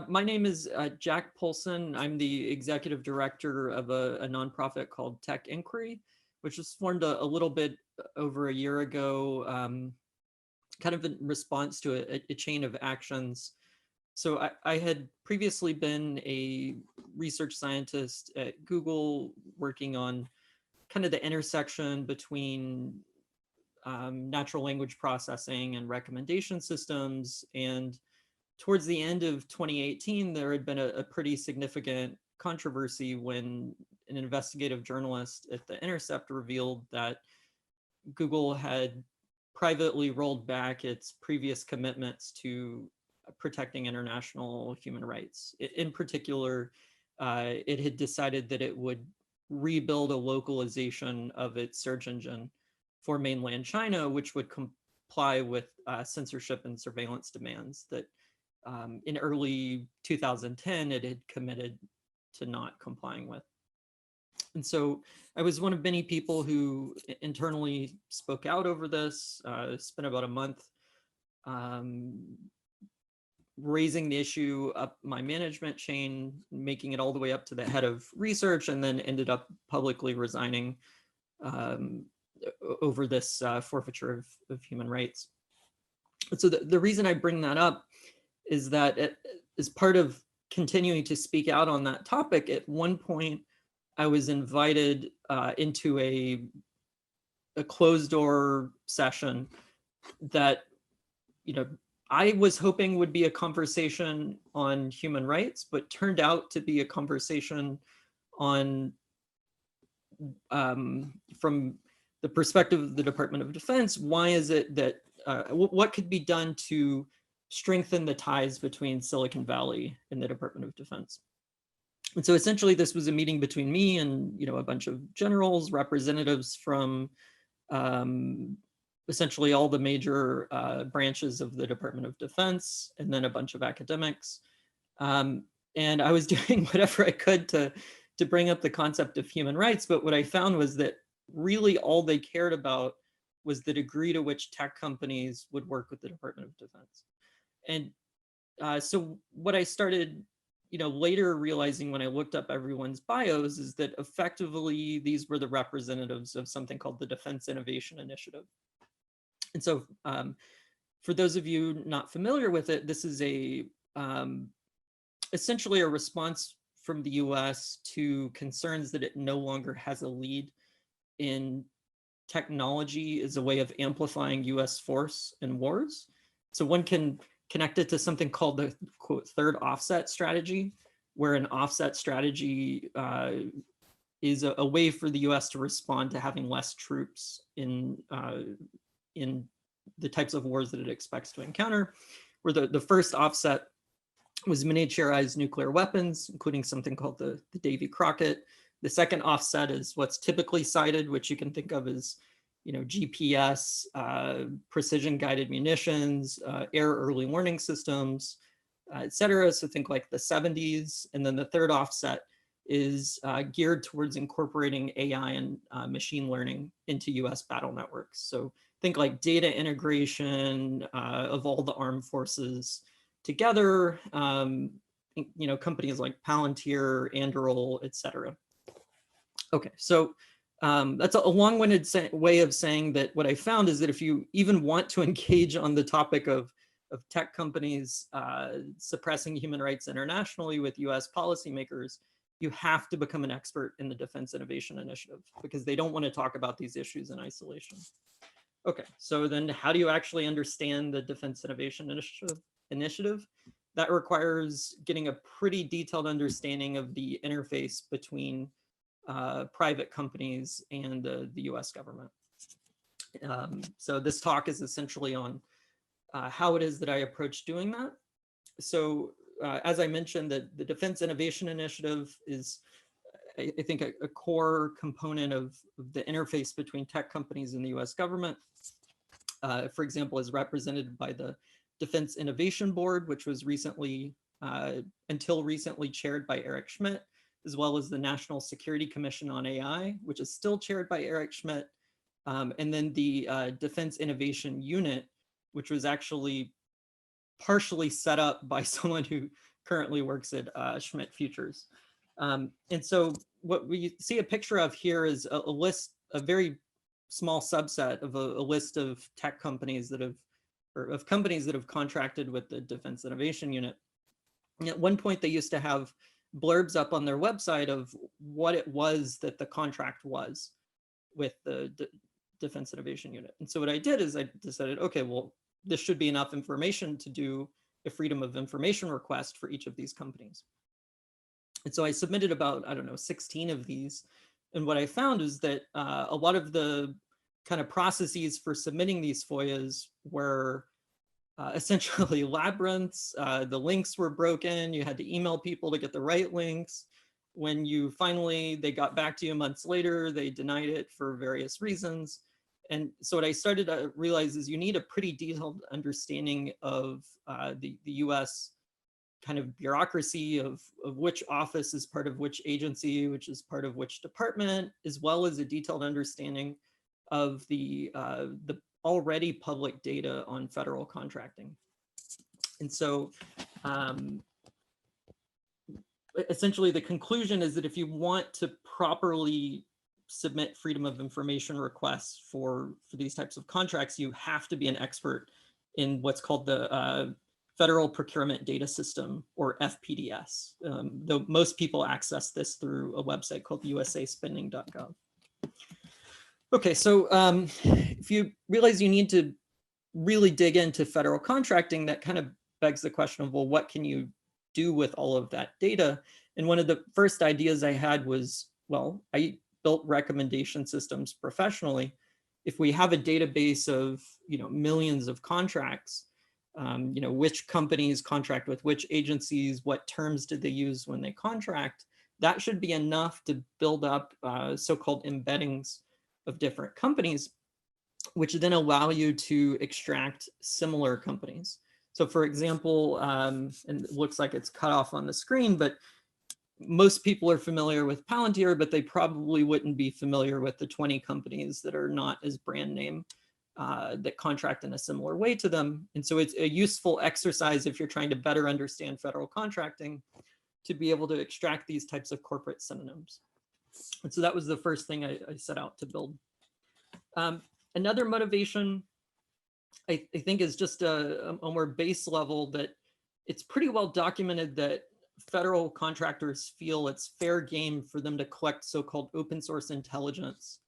My name is Jack Poulson. I'm the executive director of a nonprofit called Tech Inquiry, which was formed a little bit over a year ago, kind of in response to a chain of actions. So I had previously been a research scientist at Google, working on kind of the intersection between natural language processing and recommendation systems. And towards the end of 2018, there had been a pretty significant controversy when an investigative journalist at The Intercept revealed that Google had privately rolled back its previous commitments to protecting international human rights. In particular, it had decided that it would rebuild a localization of its search engine for mainland China, which would comply with censorship and surveillance demands that in early 2010 it had committed to not complying with. And so I was one of many people who internally spoke out over this, spent about a month raising the issue up my management chain, making it all the way up to the head of research, and then ended up publicly resigning over this forfeiture of human rights. And so the reason I bring that up is that as part of continuing to speak out on that topic, at one point I was invited into a closed door session that, I was hoping would be a conversation on human rights, but turned out to be a conversation on, from the perspective of the Department of Defense, why is it that, what could be done to strengthen the ties between Silicon Valley and the Department of Defense? And so essentially this was a meeting between me and, a bunch of generals, representatives from essentially all the major branches of the Department of Defense, and then a bunch of academics. And I was doing whatever I could to bring up the concept of human rights. But what I found was that really all they cared about was the degree to which tech companies would work with the Department of Defense. And so what I started, later realizing when I looked up everyone's bios is that effectively these were the representatives of something called the Defense Innovation Initiative. And so for those of you not familiar with it, this is essentially a response from the US to concerns that it no longer has a lead in technology as a way of amplifying US force in wars. So one can connect it to something called the, quote, third offset strategy, where an offset strategy is a way for the US to respond to having less troops in the types of wars that it expects to encounter, where the first offset was miniaturized nuclear weapons, including something called the Davy Crockett. The second offset is what's typically cited, which you can think of as GPS, precision guided munitions, air early warning systems, et cetera. So think like the 70s. And then the third offset is geared towards incorporating AI and machine learning into US battle networks. So think like data integration of all the armed forces together, companies like Palantir, Anduril, et cetera. Okay, so that's a long-winded way of saying that what I found is that if you even want to engage on the topic of tech companies suppressing human rights internationally with US policymakers, you have to become an expert in the Defense Innovation Initiative because they don't want to talk about these issues in isolation. Okay, so then how do you actually understand the Defense Innovation Initiative? That requires getting a pretty detailed understanding of the interface between private companies and the US government. So this talk is essentially on how it is that I approach doing that. So as I mentioned, the Defense Innovation Initiative is, I think, a core component of the interface between tech companies and the US government. For example, is represented by the Defense Innovation Board, which was recently, until recently, chaired by Eric Schmidt, as well as the National Security Commission on AI, which is still chaired by Eric Schmidt, and then the Defense Innovation Unit, which was actually partially set up by someone who currently works at Schmidt Futures. And so what we see a picture of here is a list, a very small subset of a list of tech companies that have, or of companies that have contracted with the Defense Innovation Unit. And at one point, they used to have blurbs up on their website of what it was that the contract was with the Defense Innovation Unit. And so what I did is I decided, okay, well, this should be enough information to do a freedom of information request for each of these companies. And so I submitted about, I don't know, 16 of these. And what I found is that a lot of the kind of processes for submitting these FOIAs were essentially labyrinths. The links were broken. You had to email people to get the right links. When you finally, they got back to you months later, they denied it for various reasons. And so what I started to realize is you need a pretty detailed understanding of the US kind of bureaucracy of which office is part of which agency, which is part of which department, as well as a detailed understanding of the already public data on federal contracting. And so essentially the conclusion is that if you want to properly submit freedom of information requests for these types of contracts, you have to be an expert in what's called the Federal Procurement Data System, or FPDS, though most people access this through a website called usaspending.gov. Okay, so if you realize you need to really dig into federal contracting, that kind of begs the question of, well, what can you do with all of that data? And one of the first ideas I had was, well, I built recommendation systems professionally. If we have a database of, millions of contracts, which companies contract with which agencies, what terms did they use when they contract, that should be enough to build up so-called embeddings of different companies, which then allow you to extract similar companies. So for example, and it looks like it's cut off on the screen, but most people are familiar with Palantir, but they probably wouldn't be familiar with the 20 companies that are not as brand name that contract in a similar way to them. And so it's a useful exercise if you're trying to better understand federal contracting to be able to extract these types of corporate synonyms. And so that was the first thing I set out to build. Another motivation, I think, is just a more base level, that it's pretty well documented that federal contractors feel it's fair game for them to collect so-called open source intelligence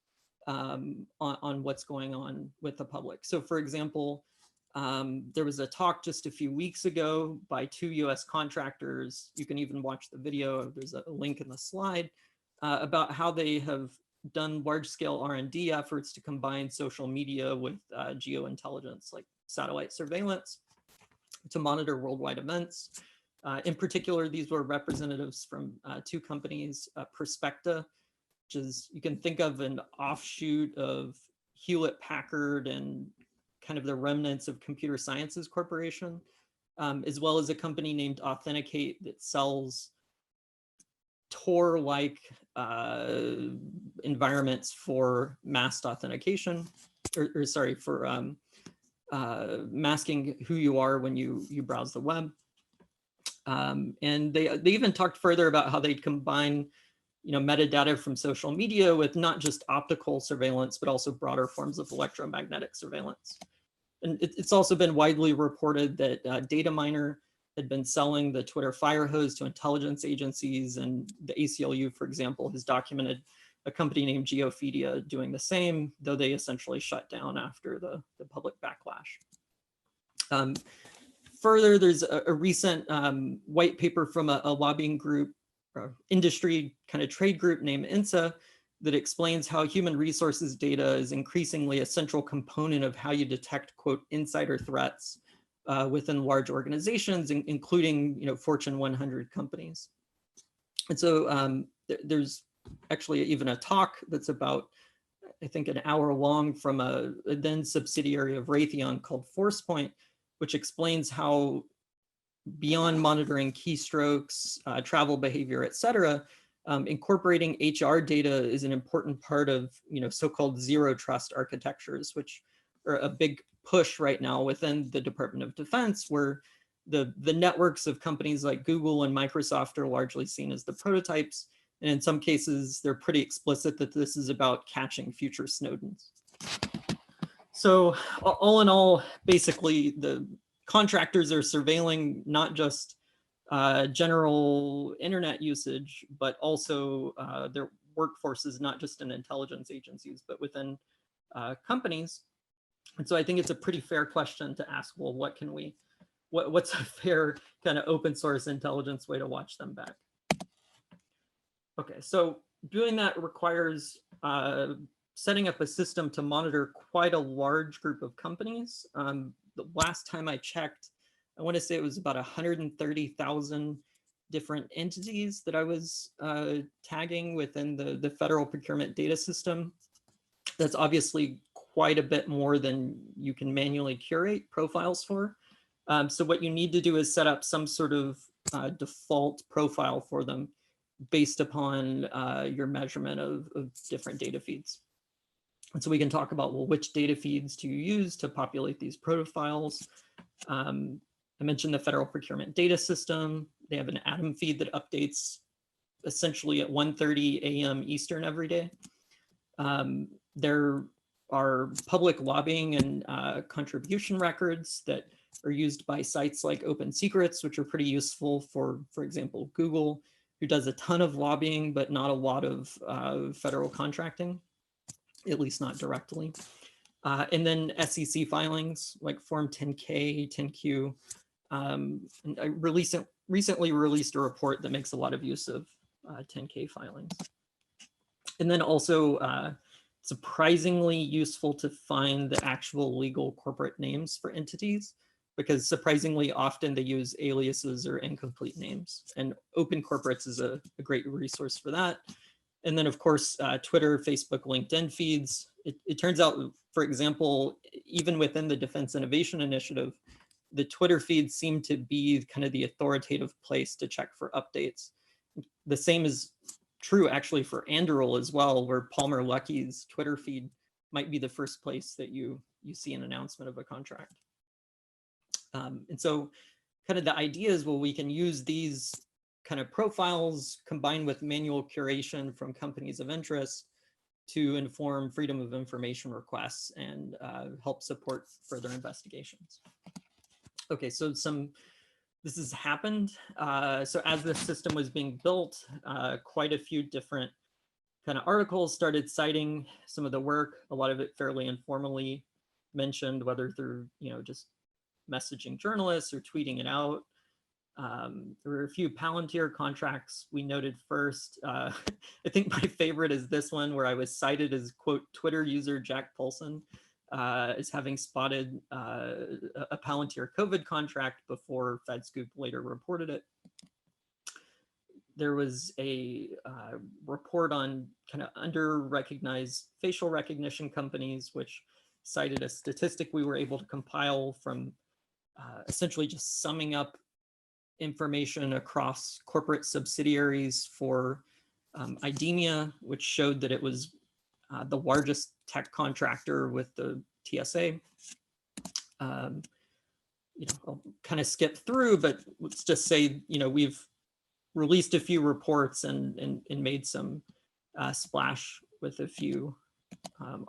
on what's going on with the public. So for example, there was a talk just a few weeks ago by 2 US contractors. You can even watch the video. There's a link in the slide about how they have done large-scale R&D efforts to combine social media with geointelligence, like satellite surveillance, to monitor worldwide events. In particular, these were representatives from 2 companies, Perspecta, which is, you can think of an offshoot of Hewlett-Packard and kind of the remnants of Computer Sciences Corporation, as well as a company named Authenticate that sells Tor-like environments for masked authentication, or sorry, for masking who you are when you browse the web. And they even talked further about how they'd combine metadata from social media with not just optical surveillance, but also broader forms of electromagnetic surveillance. And it's also been widely reported that Dataminer had been selling the Twitter fire hose to intelligence agencies, and the ACLU, for example, has documented a company named Geophedia doing the same, though they essentially shut down after the public backlash. Further, there's a recent white paper from a lobbying group, industry kind of trade group named INSA, that explains how human resources data is increasingly a central component of how you detect, quote, insider threats within large organizations, including Fortune 100 companies. And so there's actually even a talk that's about, I think, an hour long from a then subsidiary of Raytheon called ForcePoint, which explains how beyond monitoring keystrokes, travel behavior, et cetera, incorporating HR data is an important part of so-called zero trust architectures, which are a big push right now within the Department of Defense, where the networks of companies like Google and Microsoft are largely seen as the prototypes. And in some cases, they're pretty explicit that this is about catching future Snowdens. So all in all, basically, the contractors are surveilling not just general internet usage, but also their workforces, not just in intelligence agencies, but within companies. And so I think it's a pretty fair question to ask, well, what's a fair kind of open source intelligence way to watch them back? Okay, so doing that requires setting up a system to monitor quite a large group of companies. The last time I checked, I want to say it was about 130,000 different entities that I was tagging within the federal procurement data system. That's obviously quite a bit more than you can manually curate profiles for. So what you need to do is set up some sort of default profile for them based upon your measurement of different data feeds. And so we can talk about, well, which data feeds do you use to populate these profiles? I mentioned the federal procurement data system. They have an Atom feed that updates essentially at 1:30 a.m. Eastern every day. There are public lobbying and contribution records that are used by sites like Open Secrets, which are pretty useful for example, Google, who does a ton of lobbying, but not a lot of federal contracting, at least not directly. And then SEC filings like Form 10K, 10Q. And I recently released a report that makes a lot of use of 10K filings. And then also surprisingly useful to find the actual legal corporate names for entities, because surprisingly often they use aliases or incomplete names. And Open Corporates is a great resource for that. And then of course, Twitter, Facebook, LinkedIn feeds. It turns out, for example, even within the Defense Innovation Initiative, the Twitter feeds seem to be kind of the authoritative place to check for updates. The same is true actually for Anduril as well, where Palmer Luckey's Twitter feed might be the first place that you see an announcement of a contract. And so kind of the idea is, well, we can use these kind of profiles combined with manual curation from companies of interest to inform freedom of information requests and help support further investigations. Okay, so this has happened. So as this system was being built, quite a few different kind of articles started citing some of the work, a lot of it fairly informally mentioned, whether through, just messaging journalists or tweeting it out. There were a few Palantir contracts we noted first. I think my favorite is this one where I was cited as, quote, Twitter user Jack Poulson as having spotted a Palantir COVID contract before FedScoop later reported it. There was a report on kind of under-recognized facial recognition companies, which cited a statistic we were able to compile from essentially just summing up information across corporate subsidiaries for IDEMIA, which showed that it was the largest tech contractor with the TSA. I'll kind of skip through, but let's just say, we've released a few reports and made some splash with a few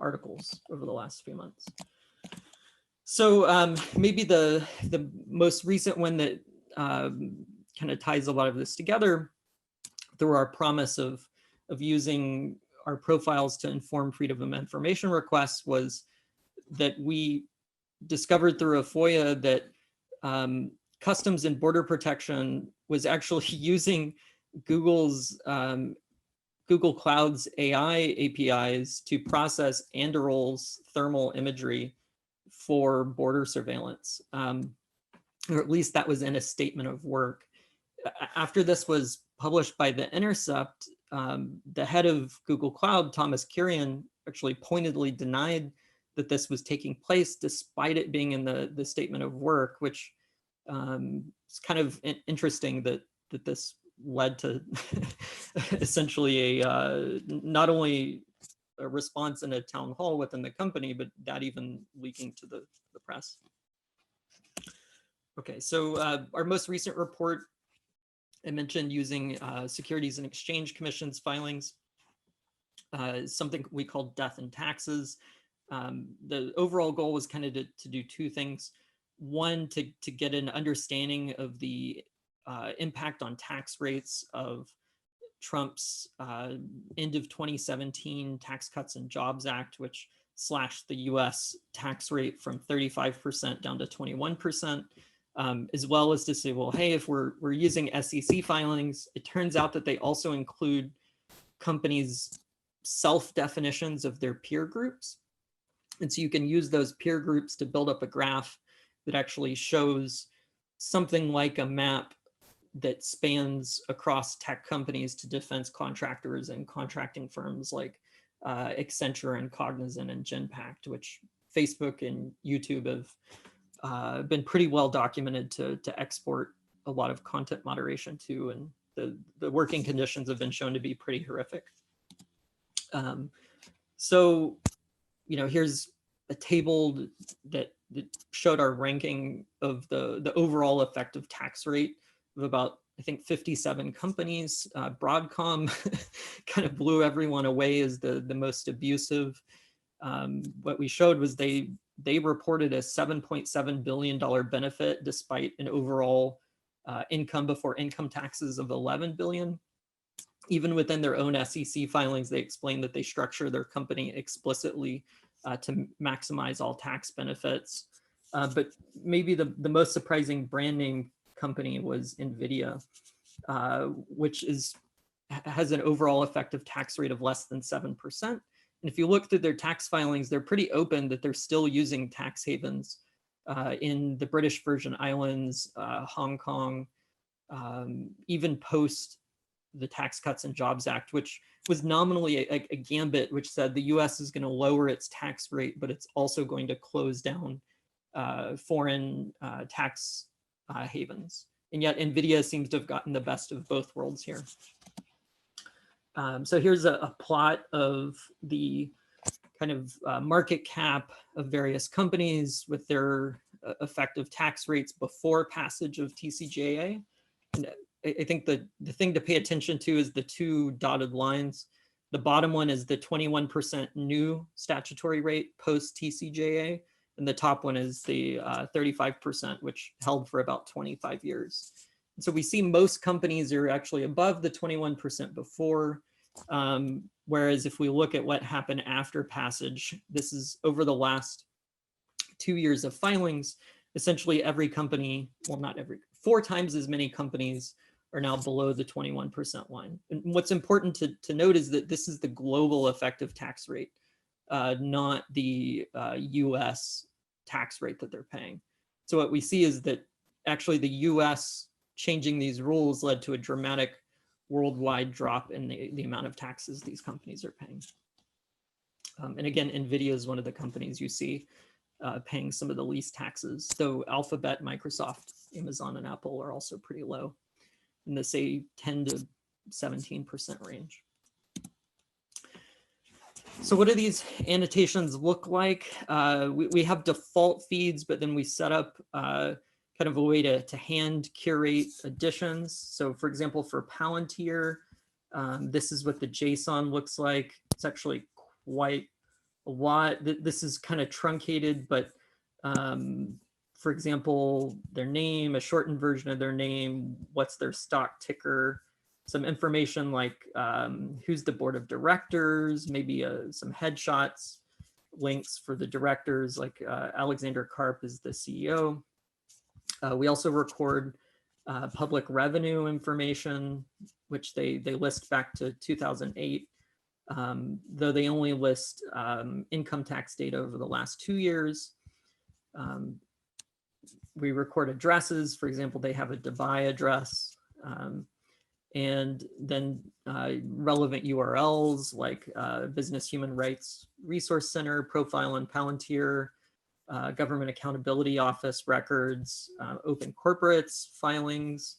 articles over the last few months. So maybe the most recent one that kind of ties a lot of this together through our promise of using our profiles to inform freedom of information requests was that we discovered through a FOIA that Customs and Border Protection was actually using Google Cloud's AI APIs to process Anduril's thermal imagery for border surveillance. Or at least that was in a statement of work. After this was published by The Intercept, the head of Google Cloud, Thomas Kurian, actually pointedly denied that this was taking place despite it being in the statement of work, which is kind of interesting that this led to essentially not only a response in a town hall within the company, but that even leaking to the press. Okay, so our most recent report, I mentioned using Securities and Exchange Commission's filings, something we call death and taxes. The overall goal was kind of to do two things. One, to get an understanding of the impact on tax rates of Trump's end of 2017 Tax Cuts and Jobs Act, which slashed the US tax rate from 35% down to 21%, as well as to say, well, hey, if we're using SEC filings, it turns out that they also include companies' self-definitions of their peer groups. And so you can use those peer groups to build up a graph that actually shows something like a map that spans across tech companies to defense contractors and contracting firms like Accenture and Cognizant and Genpact, which Facebook and YouTube have been pretty well documented to export a lot of content moderation to, and the working conditions have been shown to be pretty horrific. So, here's a table that showed our ranking of the overall effective tax rate of about, I think, 57 companies. Broadcom kind of blew everyone away as the most abusive. What we showed was they reported a $7.7 billion benefit despite an overall income before income taxes of 11 billion. Even within their own SEC filings, they explained that they structure their company explicitly to maximize all tax benefits. But maybe the most surprising brand name company was NVIDIA, which has an overall effective tax rate of less than 7%. And if you look through their tax filings, they're pretty open that they're still using tax havens in the British Virgin Islands, Hong Kong, even post the Tax Cuts and Jobs Act, which was nominally a gambit, which said the US is going to lower its tax rate, but it's also going to close down foreign tax havens. And yet NVIDIA seems to have gotten the best of both worlds here. So here's a plot of the kind of market cap of various companies with their effective tax rates before passage of TCJA. And I think the thing to pay attention to is the two dotted lines. The bottom one is the 21% new statutory rate post TCJA, and the top one is the 35%, which held for about 25 years. And so we see most companies are actually above the 21% before, whereas if we look at what happened after passage, this is over the last 2 years of filings, essentially every company, well, not every, 4 times as many companies are now below the 21% line. And what's important to note is that this is the global effective tax rate, not the US tax rate that they're paying. So what we see is that actually the US changing these rules led to a dramatic worldwide drop in the amount of taxes these companies are paying. And again, NVIDIA is one of the companies you see paying some of the least taxes. So Alphabet, Microsoft, Amazon, and Apple are also pretty low in the, say, 10 to 17% range. So what do these annotations look like? We have default feeds, but then we set up kind of a way to hand curate additions. So for example, for Palantir, this is what the JSON looks like. It's actually quite a lot. This is kind of truncated, but for example, their name, a shortened version of their name, what's their stock ticker, some information like who's the board of directors, maybe some headshots, links for the directors, like Alexander Karp is the CEO. We also record public revenue information, which they list back to 2008, though they only list income tax data over the last 2 years. We record addresses. For example, they have a Dubai address. And then relevant URLs like Business Human Rights Resource Center, profile on Palantir, Government Accountability Office records, Open Corporates filings,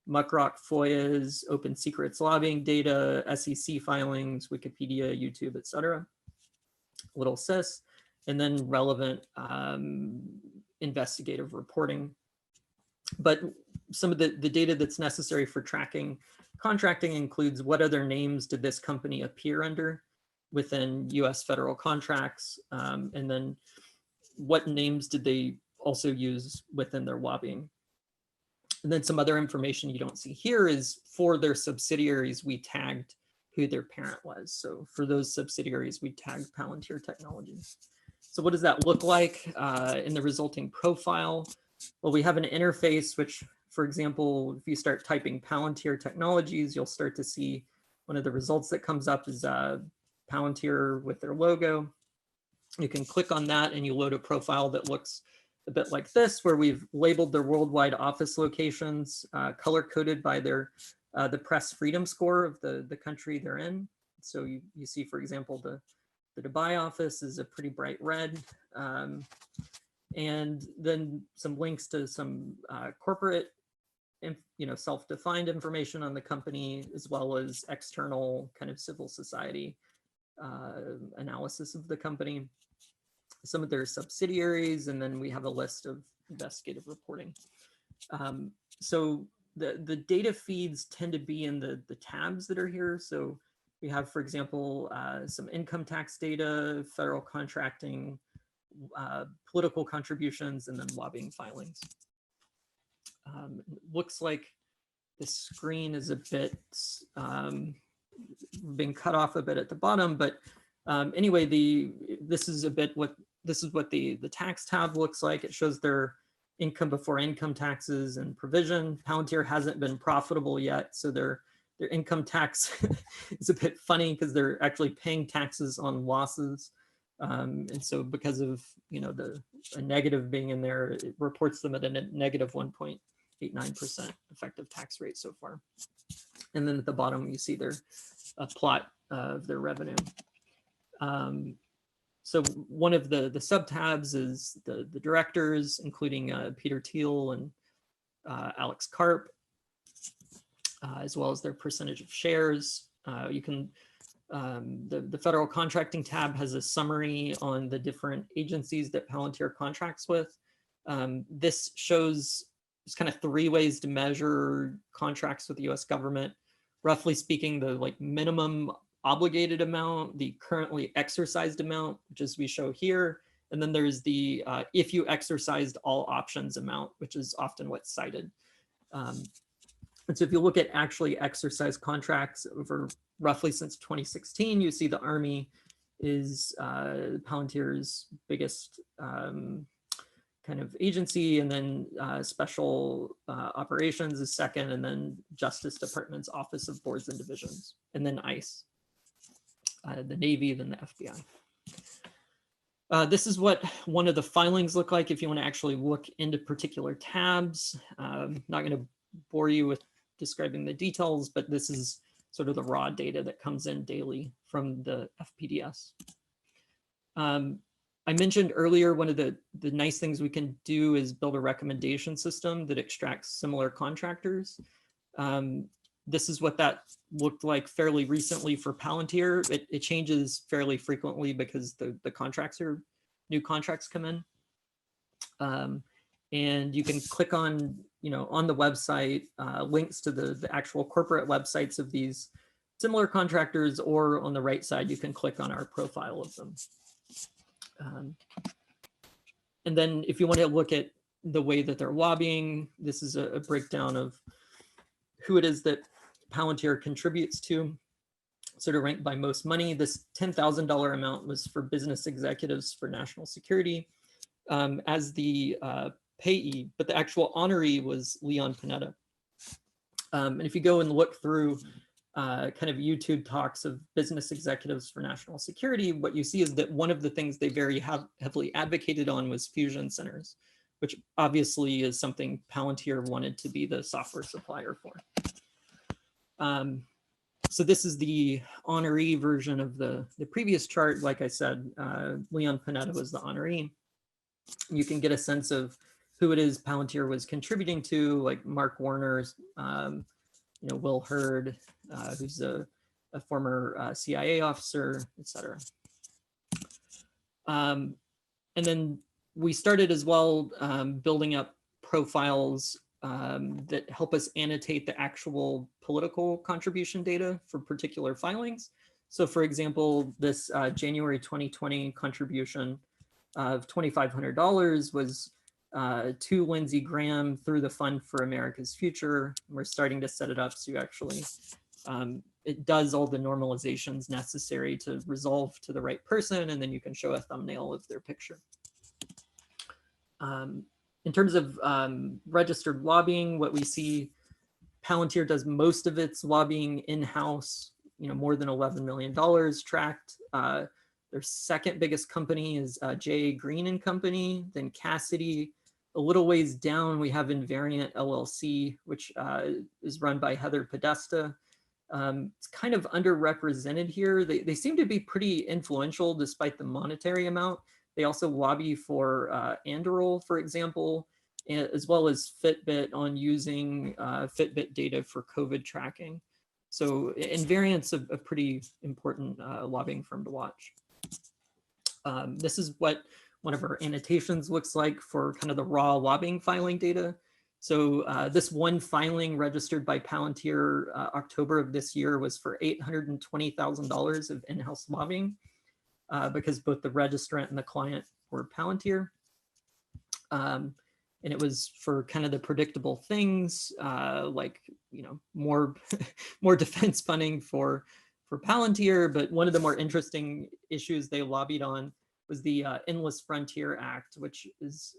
Muckrock FOIAs, Open Secrets lobbying data, SEC filings, Wikipedia, YouTube, etc. Little sys, and then relevant investigative reporting. But some of the data that's necessary for tracking contracting includes what other names did this company appear under within US federal contracts, and then what names did they also use within their lobbying. And then some other information you don't see here is for their subsidiaries, we tagged who their parent was. So for those subsidiaries, we tagged Palantir Technologies. So what does that look like in the resulting profile? Well, we have an interface, which, for example, if you start typing Palantir Technologies, you'll start to see one of the results that comes up is Palantir with their logo. You can click on that and you load a profile that looks a bit like this, where we've labeled their worldwide office locations, color-coded by their the press freedom score of the country they're in. So you see, for example, the Dubai office is a pretty bright red. And then some links to some corporate, self-defined information on the company, as well as external kind of civil society analysis of the company, some of their subsidiaries, and then we have a list of investigative reporting. So the data feeds tend to be in the tabs that are here. So we have, for example, some income tax data, federal contracting, political contributions, and then lobbying filings. Looks like the screen is a bit being cut off a bit at the bottom, but anyway, this is what the tax tab looks like. It shows their income before income taxes and provision. Palantir hasn't been profitable yet, so their income tax is a bit funny because they're actually paying taxes on losses. And so because of a negative being in there, it reports them at a negative 1.89% effective tax rate so far. And then at the bottom, you see their plot of their revenue. So one of the sub-tabs is the directors, including Peter Thiel and Alex Karp, as well as their percentage of shares. You can, the federal contracting tab has a summary on the different agencies that Palantir contracts with. This shows there's kind of 3 ways to measure contracts with the US government. Roughly speaking, the minimum obligated amount, the currently exercised amount, which is we show here, and then there's the if you exercised all options amount, which is often what's cited. And so if you look at actually exercised contracts over roughly since 2016, you see the Army is Palantir's biggest kind of agency, and then Special Operations is second, and then Justice Department's Office of Boards and Divisions, and then ICE, the Navy, then the FBI. This is what one of the filings look like if you want to actually look into particular tabs. I'm not going to bore you with describing the details, but this is sort of the raw data that comes in daily from the FPDS. I mentioned earlier, one of the nice things we can do is build a recommendation system that extracts similar contractors. This is what that looked like fairly recently for Palantir. It changes fairly frequently because the new contracts come in. And you can click on, on the website, links to the actual corporate websites of these similar contractors, or on the right side, you can click on our profile of them. And then if you want to look at the way that they're lobbying, this is a breakdown of who it is that Palantir contributes to, sort of ranked by most money. This $10,000 amount was for business executives for national security as the payee, but the actual honoree was Leon Panetta. And if you go and look through kind of YouTube talks of business executives for national security, what you see is that one of the things they very heavily advocated on was fusion centers, which obviously is something Palantir wanted to be the software supplier for. So this is the honoree version of the previous chart. Like I said, Leon Panetta was the honoree. You can get a sense of who it is Palantir was contributing to, like Mark Warner's, Will Hurd, who's a former CIA officer, et cetera. And then we started as well building up profiles that help us annotate the actual political contribution data for particular filings. So for example, this January 2020 contribution of $2,500 was to Lindsey Graham through the Fund for America's Future. We're starting to set it up so you actually, it does all the normalizations necessary to resolve to the right person, and then you can show a thumbnail of their picture. In terms of registered lobbying, what we see, Palantir does most of its lobbying in-house, more than $11 million tracked. Their second biggest company is J. Green and Company, then Cassidy. A little ways down, we have Invariant LLC, which is run by Heather Podesta. It's kind of underrepresented here. They seem to be pretty influential despite the monetary amount. They also lobby for Anduril, for example, as well as Fitbit on using Fitbit data for COVID tracking. So Invariant's a pretty important lobbying firm to watch. This is what one of our annotations looks like for kind of the raw lobbying filing data. So this one filing registered by Palantir October of this year was for $820,000 of in-house lobbying because both the registrant and the client were Palantir. And it was for kind of the predictable things like, more defense funding for Palantir. But one of the more interesting issues they lobbied on was the Endless Frontier Act, which is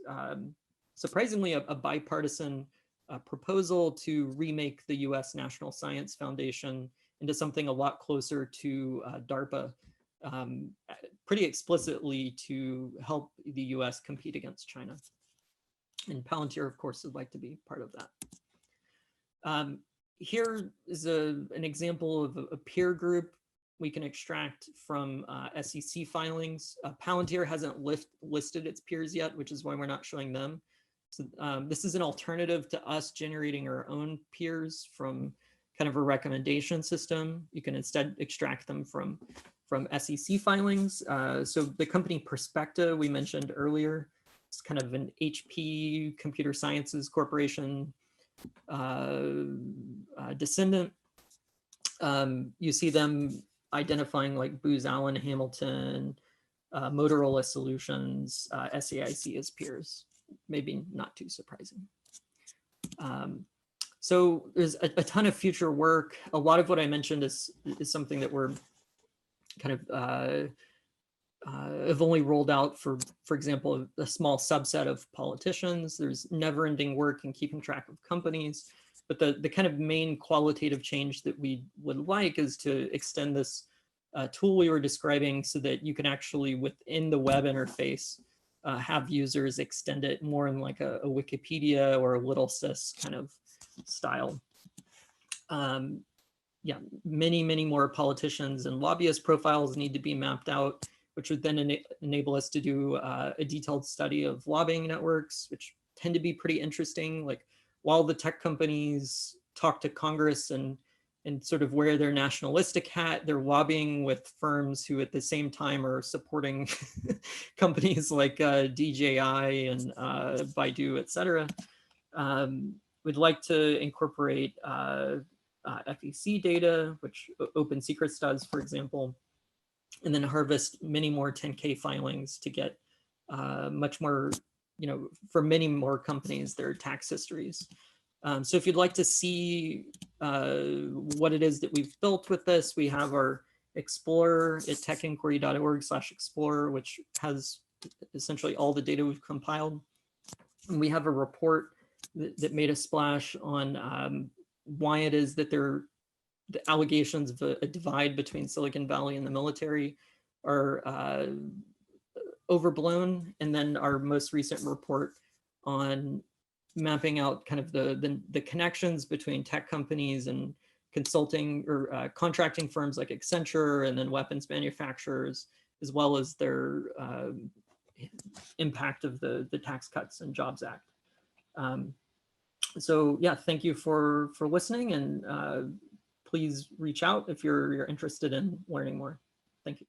surprisingly a bipartisan proposal to remake the US National Science Foundation into something a lot closer to DARPA, pretty explicitly to help the US compete against China. And Palantir, of course, would like to be part of that. Here is an example of a peer group we can extract from SEC filings. Palantir hasn't listed its peers yet, which is why we're not showing them. So this is an alternative to us generating our own peers from kind of a recommendation system. You can instead extract them from SEC filings. So the company Perspecta we mentioned earlier, it's kind of an HP Computer Sciences Corporation descendant. You see them identifying like Booz Allen Hamilton, Motorola Solutions, SAIC as peers. Maybe not too surprising. So there's a ton of future work. A lot of what I mentioned is something that we're kind of have only rolled out for example, a small subset of politicians. There's never-ending work in keeping track of companies. But the kind of main qualitative change that we would like is to extend this tool we were describing so that you can actually, within the web interface, have users extend it more in like a Wikipedia or a Little Sis kind of style. Yeah, many more politicians and lobbyist profiles need to be mapped out, which would then enable us to do a detailed study of lobbying networks, which tend to be pretty interesting. Like, while the tech companies talk to Congress and sort of wear their nationalistic hat, they're lobbying with firms who at the same time are supporting companies like DJI and Baidu, et cetera. We'd like to incorporate FEC data, which Open Secrets does, for example, and then harvest many more 10K filings to get much more, for many more companies, their tax histories. So if you'd like to see what it is that we've built with this, we have our Explorer at techinquiry.org/explorer, which has essentially all the data we've compiled. And we have a report that made a splash on why it is that the allegations of a divide between Silicon Valley and the military are overblown. And then our most recent report on mapping out kind of the connections between tech companies and consulting or contracting firms like Accenture, and then weapons manufacturers, as well as their impact of the Tax Cuts and Jobs Act. So yeah, thank you for listening, and please reach out if you're interested in learning more. Thank you.